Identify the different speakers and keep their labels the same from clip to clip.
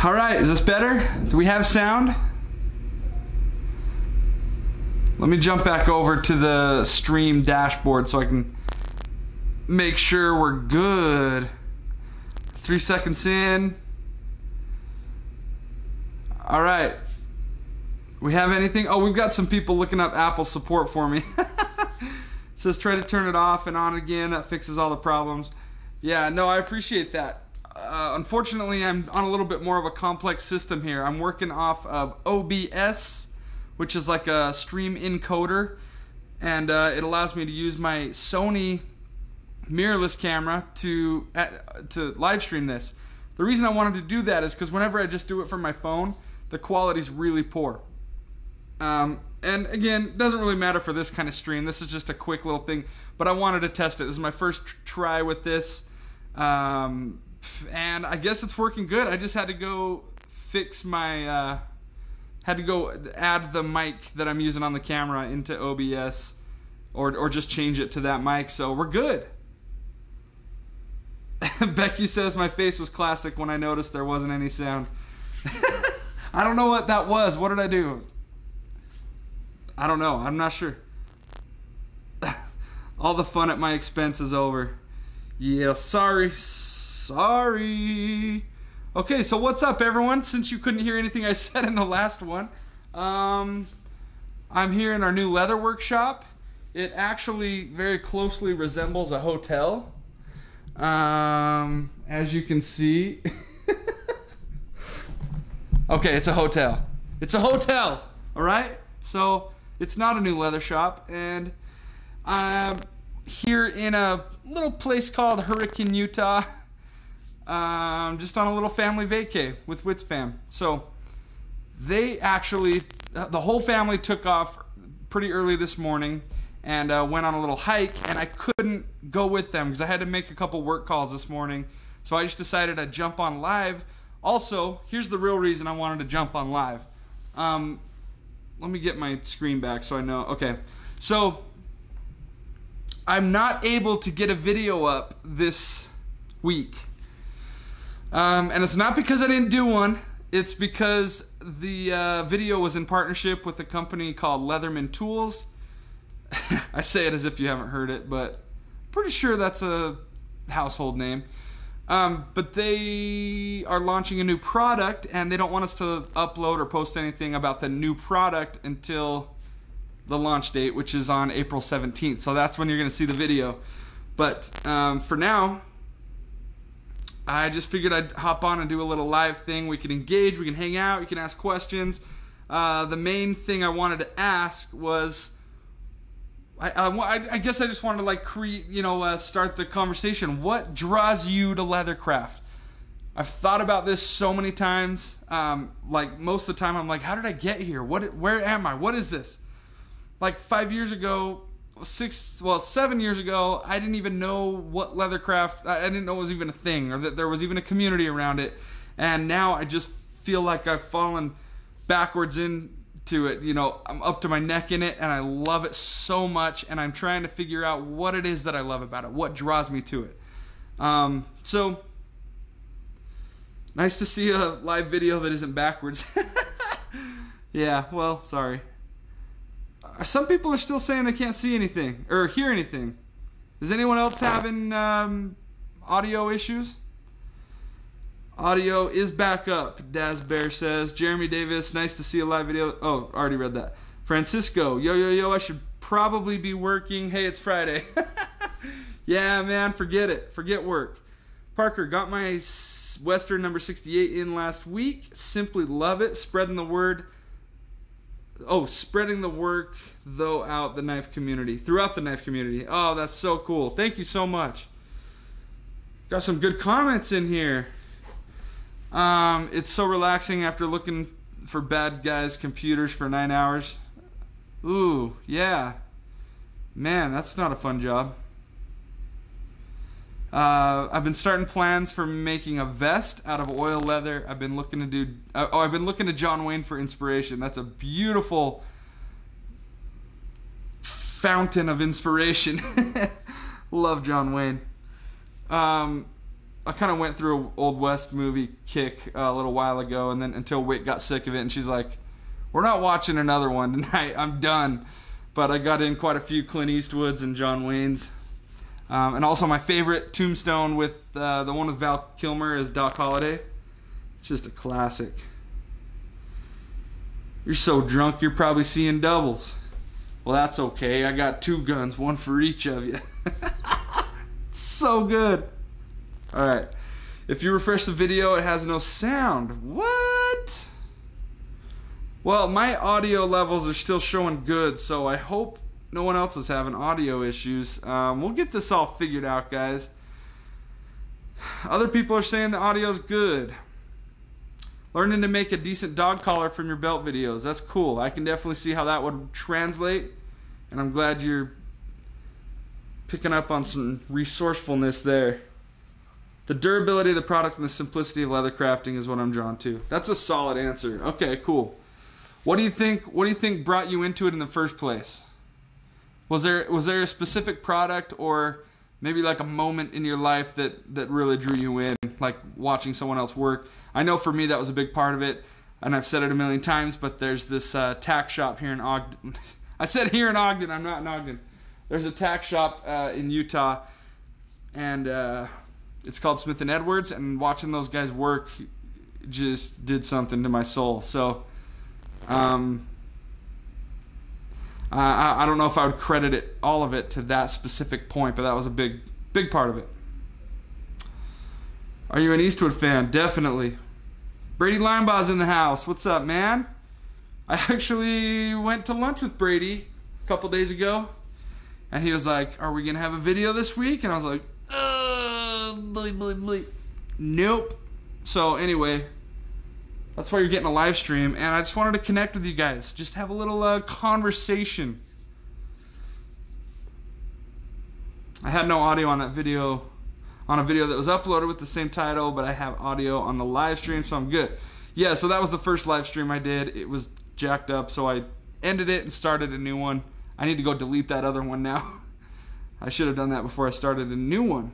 Speaker 1: All right, is this better? Do we have sound? Let me jump back over to the stream dashboard so I can make sure we're good. 3 seconds in. All right. We have anything? Oh, we've got some people looking up Apple support for me. It says try to turn it off and on again. That fixes all the problems. Yeah, no, I appreciate that. Unfortunately, I'm on a little bit more of a complex system here. I'm working off of OBS, which is like a stream encoder, and it allows me to use my Sony mirrorless camera to live stream this. The reason I wanted to do that is because whenever I just do it from my phone, the quality's really poor. And again, it doesn't really matter for this kind of stream. This is just a quick little thing, but I wanted to test it. This is my first try with this. And I guess it's working good. I just had to go fix my, had to go add the mic that I'm using on the camera into OBS, or just change it to that mic, so we're good. Becky says my face was classic when I noticed there wasn't any sound. I don't know what that was. What did I do? I don't know. I'm not sure. All the fun at my expense is over. Yeah, sorry. Okay, so what's up, everyone? Since you couldn't hear anything I said in the last one, I'm here in our new leather workshop. It actually very closely resembles a hotel, as you can see. Okay, it's a hotel. It's a hotel, all right? So it's not a new leather shop, and I'm here in a little place called Hurricane, Utah. Just on a little family vacay with Wits Fam. So they actually, the whole family took off pretty early this morning and went on a little hike, and I couldn't go with them because I had to make a couple work calls this morning. So I just decided I'd jump on live. Also, here's the real reason I wanted to jump on live. Let me get my screen back so I know. Okay, so I'm not able to get a video up this week. And it's not because I didn't do one, it's because the video was in partnership with a company called Leatherman Tools. I say it as if you haven't heard it, but I'm pretty sure that's a household name. But they are launching a new product, and they don't want us to upload or post anything about the new product until the launch date, which is on April 17th. So that's when you're going to see the video. But for now, I just figured I'd hop on and do a little live thing. We can engage, we can hang out, you can ask questions. The main thing I wanted to ask was, I guess I just wanted to like create, start the conversation. What draws you to leathercraft? I've thought about this so many times. Like most of the time I'm like, how did I get here? Where am I? What is this? Like 5 years ago, 7 years ago, I didn't even know what leathercraft, I didn't know it was even a thing, or that there was even a community around it. And now I just feel like I've fallen backwards into it. I'm up to my neck in it, and I love it so much, and I'm trying to figure out what it is that I love about it, what draws me to it. So nice to see a live video that isn't backwards. Yeah, well, sorry. Some people are still saying they can't see anything or hear anything. Is anyone else having audio issues? Audio is back up, Daz Bear says. Jeremy Davis, nice to see a live video. Oh, already read that. Francisco, yo, I should probably be working. Hey, it's Friday. Yeah, man, forget it. Forget work. Parker, got my Western number 68 in last week. Simply love it. Spreading the word. Oh, spreading the work though out the knife community, throughout the knife community. Oh, that's so cool. Thank you so much. Got some good comments in here. It's so relaxing after looking for bad guys' computers for 9 hours. Ooh, yeah. Man, that's not a fun job. I've been starting plans for making a vest out of oil leather. I've been looking to do, I've been looking to John Wayne for inspiration. That's a beautiful fountain of inspiration. Love John Wayne. kind of went through an Old West movie kick a little while ago, and then until Whit got sick of it, and she's like, we're not watching another one tonight, I'm done. But I got in quite a few Clint Eastwoods and John Waynes. And also my favorite Tombstone with the one with Val Kilmer is Doc Holliday. It's just a classic. You're so drunk you're probably seeing doubles. Well, that's okay. I got 2 guns, one for each of you. So good. All right. If you refresh the video, it has no sound. What? Well, my audio levels are still showing good, so I hope no one else is having audio issues. We'll get this all figured out, guys. Other people are saying the audio's good. Learning to make a decent dog collar from your belt videos. That's cool. I can definitely see how that would translate, and I'm glad you're picking up on some resourcefulness there. The durability of the product and the simplicity of leather crafting is what I'm drawn to. That's a solid answer. Okay, cool. What do you think brought you into it in the first place? Was there a specific product or maybe like a moment in your life that really drew you in, like watching someone else work? I know for me that was a big part of it, and I've said it a million times, but there's this tack shop here in Ogden. I said here in Ogden, I'm not in Ogden. There's a tack shop in Utah, and it's called Smith & Edwards, and watching those guys work just did something to my soul. So I don't know if I would credit all of it to that specific point, but that was a big part of it. Are you an Eastwood fan? Definitely. Brady Limebaugh's in the house. What's up, man? I actually went to lunch with Brady a couple days ago, and he was like, are we gonna have a video this week? And I was like, nope. So anyway, that's why you're getting a live stream, and I just wanted to connect with you guys, just have a little conversation. I had no audio on that video, on a video that was uploaded with the same title, but I have audio on the live stream, so I'm good. Yeah, so that was the first live stream I did. It was jacked up, so I ended it and started a new one. I need to go delete that other one now. I should have done that before I started a new one.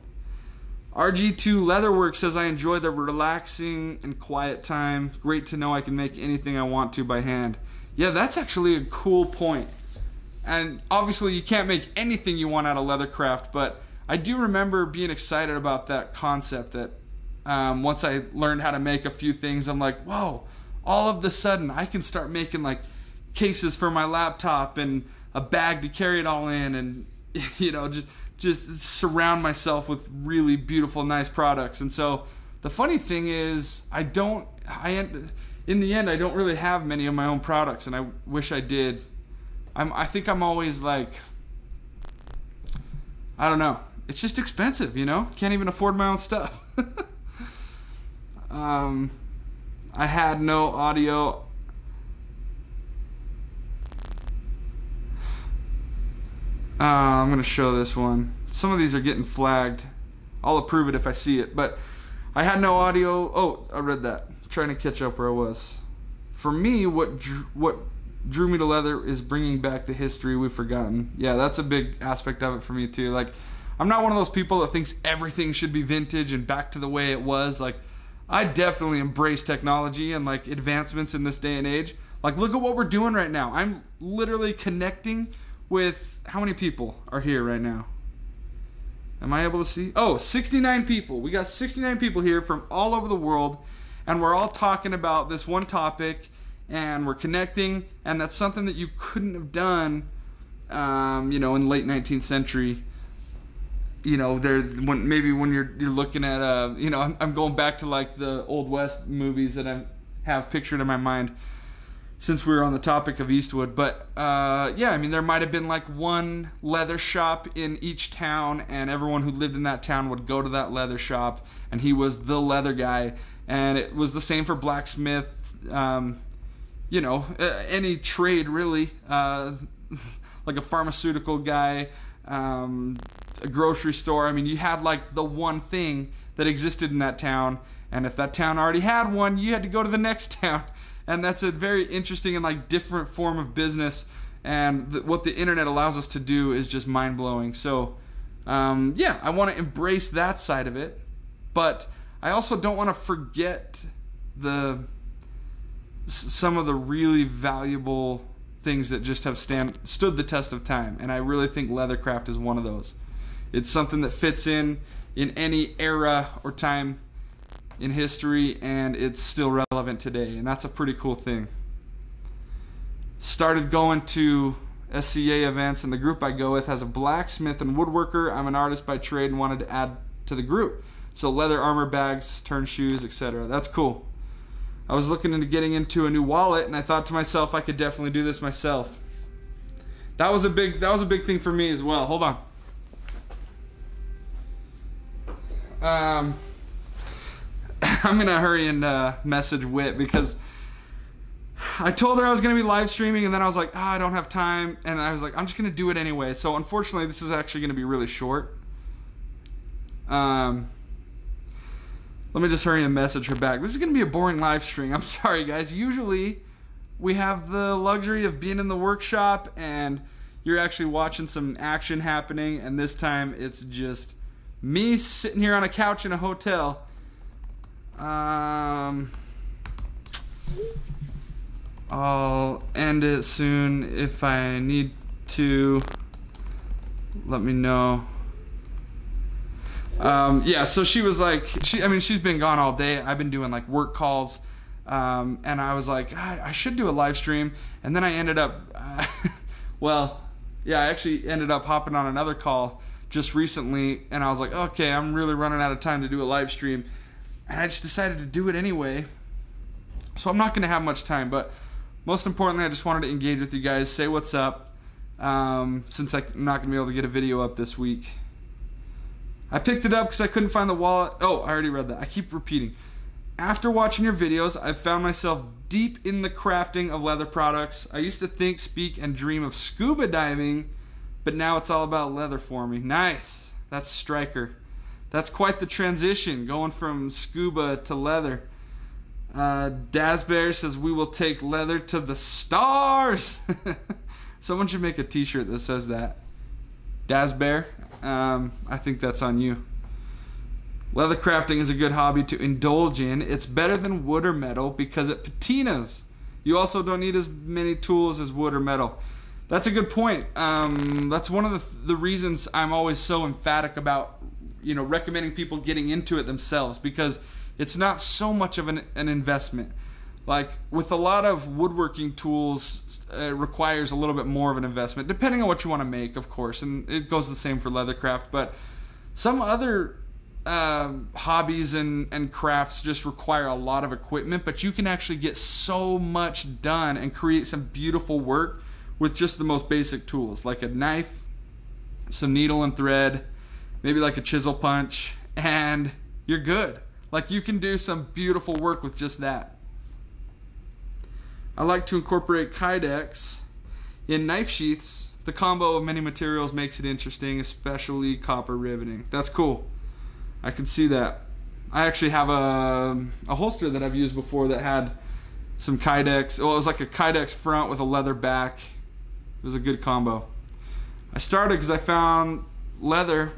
Speaker 1: RG2 Leatherwork says, I enjoy the relaxing and quiet time. Great to know I can make anything I want to by hand. Yeah, that's actually a cool point. And obviously you can't make anything you want out of leathercraft, but I do remember being excited about that concept that once I learned how to make a few things, I'm like, whoa, all of a sudden I can start making like cases for my laptop and a bag to carry it all in, and you know, just surround myself with really beautiful, nice products. And so the funny thing is, in the end, I don't really have many of my own products, and I wish I did. I think I'm always like, I don't know, it's just expensive, you know? Can't even afford my own stuff. I had no audio. I'm gonna show this one. Some of these are getting flagged. I'll approve it if I see it, but I had no audio. Oh, I read that. Trying to catch up where I was. For me, what drew me to leather is bringing back the history we've forgotten. Yeah, that's a big aspect of it for me too. Like, I'm not one of those people that thinks everything should be vintage and back to the way it was. Like, I definitely embrace technology and like advancements in this day and age. Like, look at what we're doing right now. I'm literally connecting with, how many people are here right now? Am I able to see? Oh, 69 people. We got 69 people here from all over the world, and we're all talking about this one topic, and we're connecting, and that's something that you couldn't have done, you know, in the late 19th century. You know, maybe when you're looking at, you know, I'm going back to like the Old West movies that I have pictured in my mind, since we were on the topic of Eastwood. But yeah, I mean, there might have been like one leather shop in each town, and everyone who lived in that town would go to that leather shop, and he was the leather guy. And it was the same for blacksmith, you know, any trade really, like a pharmaceutical guy, a grocery store. I mean, you had like the one thing that existed in that town, and if that town already had one, you had to go to the next town. And that's a very interesting and like different form of business, and what the internet allows us to do is just mind-blowing. So yeah, I want to embrace that side of it. but I also don't want to forget some of the really valuable things that just have stood the test of time, and I really think leathercraft is one of those. It's something that fits in any era or time in history, and it's still relevant today, and that's a pretty cool thing. Started going to SCA events, and the group I go with has a blacksmith and woodworker. I'm an artist by trade and wanted to add to the group. So leather armor bags, turn shoes, etc. That's cool. I was looking into getting into a new wallet, and I thought to myself I could definitely do this myself. That was a big thing for me as well. Hold on. I'm gonna hurry and message Whit, because I told her I was gonna be live streaming, and then I was like, I don't have time, and I was like, I'm just gonna do it anyway. So unfortunately, this is actually gonna be really short. Let me just hurry and message her back. This is gonna be a boring live stream. I'm sorry, guys. Usually we have the luxury of being in the workshop and you're actually watching some action happening, and this time it's just me sitting here on a couch in a hotel. I'll end it soon. If I need to, let me know. Yeah, so she was like, she's been gone all day. I've been doing like work calls, and I was like, I should do a live stream. And then I ended up, well, yeah, I actually ended up hopping on another call just recently, and I was like, okay, I'm really running out of time to do a live stream. And I just decided to do it anyway. So I'm not gonna have much time, but most importantly, I just wanted to engage with you guys, say what's up, since I'm not gonna be able to get a video up this week. I picked it up because I couldn't find the wallet. Oh, I already read that. I keep repeating. After watching your videos, I've found myself deep in the crafting of leather products. I used to think, speak, and dream of scuba diving, but now it's all about leather for me. Nice. That's Striker. That's quite the transition, going from scuba to leather. Dazbear says, we will take leather to the stars. Someone should make a t-shirt that says that. Dazbear. I think that's on you. Leather crafting is a good hobby to indulge in. It's better than wood or metal because it patinas. You also don't need as many tools as wood or metal. That's a good point. That's one of the reasons I'm always so emphatic about, recommending people getting into it themselves, because it's not so much of an investment. Like with a lot of woodworking tools, it requires a little bit more of an investment, depending on what you want to make, of course, and it goes the same for leathercraft. But some other hobbies and crafts just require a lot of equipment, but you can actually get so much done and create some beautiful work with just the most basic tools, like a knife, some needle and thread, maybe like a chisel punch, and you're good. Like you can do some beautiful work with just that. I like to incorporate kydex in knife sheaths. The combo of many materials makes it interesting, especially copper riveting. That's cool. I can see that. I actually have a holster that I've used before that had some kydex. Well, it was like a kydex front with a leather back. It was a good combo. I started because I found leather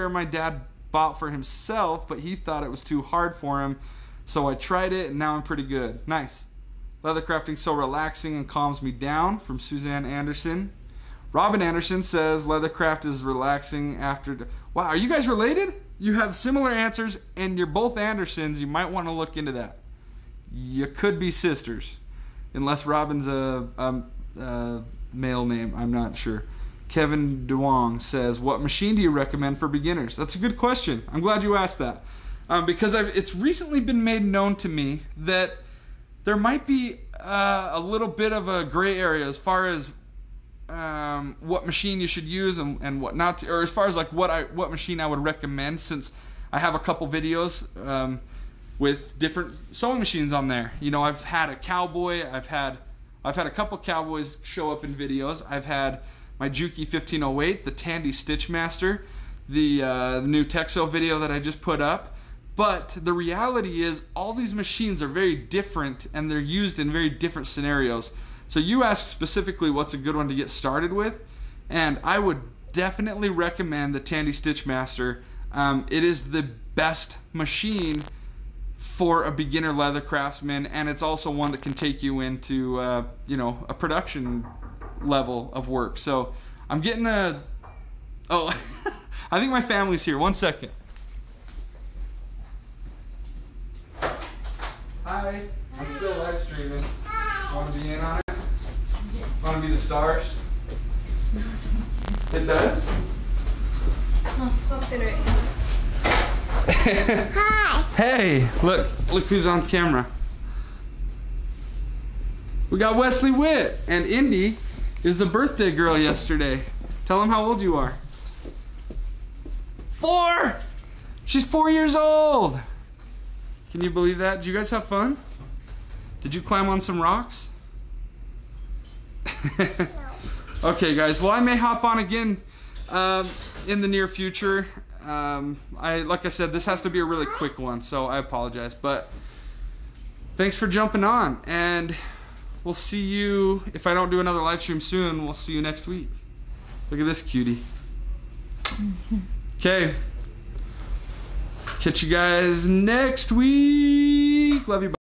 Speaker 1: my dad bought for himself, but he thought it was too hard for him. So I tried it, and now I'm pretty good. Nice. Leather crafting so relaxing and calms me down, from Suzanne Anderson. Robin Anderson says leathercraft is relaxing after... Wow, are you guys related? You have similar answers, and you're both Andersons. You might want to look into that. You could be sisters, unless Robin's a male name. I'm not sure. Kevin Duong says, what machine do you recommend for beginners? That's a good question. I'm glad you asked that. Because it's recently been made known to me that there might be a little bit of a gray area as far as what machine you should use and what not to, or as far as like what machine I would recommend, since I have a couple videos with different sewing machines on there. I've had a cowboy, I've had a couple cowboys show up in videos. I've had my Juki 1508, the Tandy Stitchmaster, the new Texo video that I just put up. But the reality is all these machines are very different, and they're used in very different scenarios. So you asked specifically what's a good one to get started with, and I would definitely recommend the Tandy Stitchmaster. It is the best machine for a beginner leather craftsman, and it's also one that can take you into you know, a production level of work. So I'm getting a, oh, I think my family's here. One second. Hi, I'm still live streaming. Want to be in on it? Want to be the stars?
Speaker 2: It smells.
Speaker 1: It does?
Speaker 2: Oh, it smells good right now.
Speaker 3: Hi.
Speaker 1: Hey, look who's on camera. We got Wesley Witt, and Indy is the birthday girl yesterday. Tell them how old you are. 4! She's 4 years old. Can you believe that? Did you guys have fun? Did you climb on some rocks?
Speaker 3: No.
Speaker 1: Okay guys, well I may hop on again in the near future. Like I said, this has to be a really quick one, so I apologize. But thanks for jumping on, and we'll see you, if I don't do another live stream soon, we'll see you next week. Look at this cutie. Okay. Catch you guys next week. Love you. Bye.